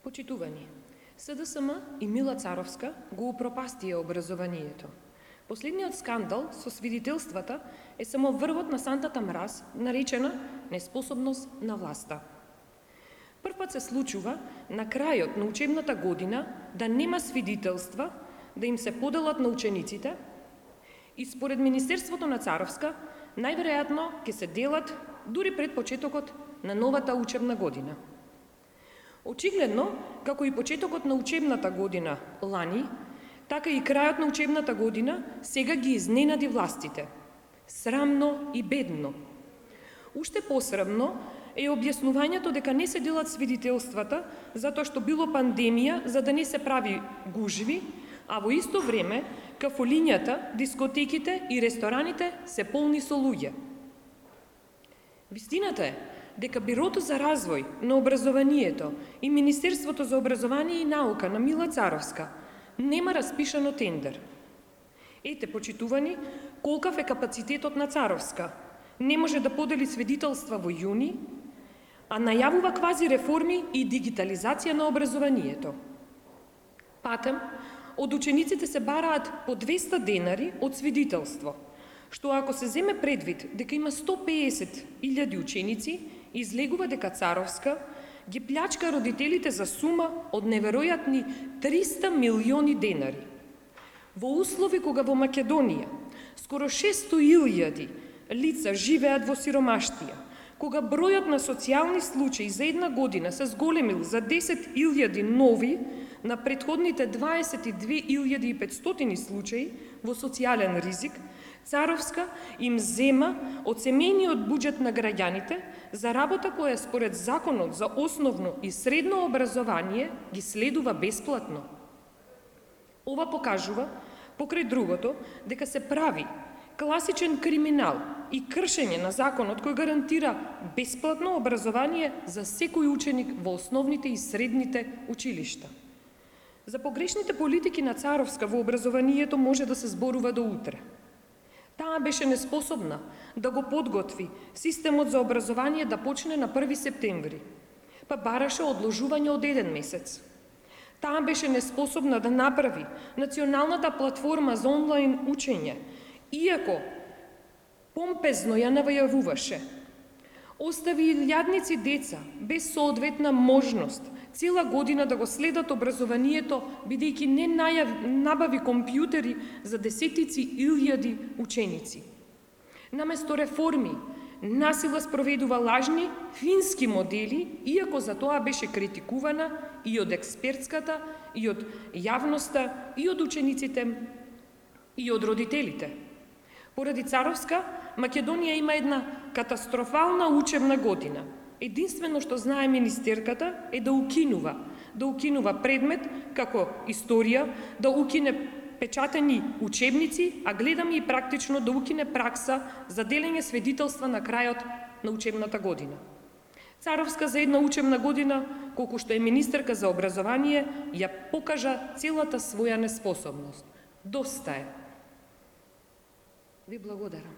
Почитувани, СДСМ и Мила Царовска го упропастија образованието. Последниот скандал со свидетелствата е само врвот на сантата мраз, наречена неспособност на власта. Првпат се случува на крајот на учебната година да нема свидетелства да им се поделат на учениците и според Министерството на Царовска најверојатно ќе се делат дури пред почетокот на новата учебна година. Очигледно, како и почетокот на учебната година лани, така и крајот на учебната година сега ги изненади властите. Срамно и бедно. Уште посрамно е објаснувањето дека не се делат свидетелствата затоа што било пандемија за да не се прави гужви, а во исто време кафулињата, дискотеките и рестораните се полни со луѓе. Вистината е дека Бирото за развој на образованието и Министерството за образование и наука на Мила Царовска нема распишано тендер. Ете, почитувани, колкав е капацитетот на Царовска. Не може да подели свидетелства во јуни, а најавува квази реформи и дигитализација на образованието. Патем, од учениците се бараат по 200 денари од свидетелство, што ако се земе предвид дека има 150.000 ученици, излегува дека Царовска ги плячка родителите за сума од неверојатни 300 милиони денари. Во услови кога во Македонија скоро 600.000 лица живеат во сиромаштија, кога бројот на социјални случаи за една година се зголемил за 10.000 нови на претходните 22.500 случаи во социјален ризик, Царовска им зема од семејниот буџет на граѓаните за работа која според Законот за основно и средно образование ги следува бесплатно. Ова покажува, покрај другото, дека се прави класичен криминал и кршење на законот кој гарантира бесплатно образование за секој ученик во основните и средните училишта. За погрешните политики на Царовска во образованието може да се зборува до утре. Таа беше неспособна да го подготви системот за образование да почне на 1 септември, па бараше одложување од 1 месец. Таа беше неспособна да направи националната платформа за онлайн учење, иако помпезно ја навајавуваше. Остави илјадници деца без соодветна можност цела година да го следат образованието, бидејќи не набави компјутери за десетици илјади ученици. Наместо реформи, насила спроведува лажни фински модели, иако за тоа беше критикувана и од експертската, и од јавноста, и од учениците, и од родителите. Поради Царовска, Македонија има една катастрофална учебна година. Единствено што знае министерката е да укинува предмет како историја, да укине печатени учебници, а гледаме и практично да укине пракса за делење свидетелства на крајот на учебната година. Царовска за една учебна година, колку што е министерка за образование, ја покажа целата своја неспособност. Доста е. Ви благодарам.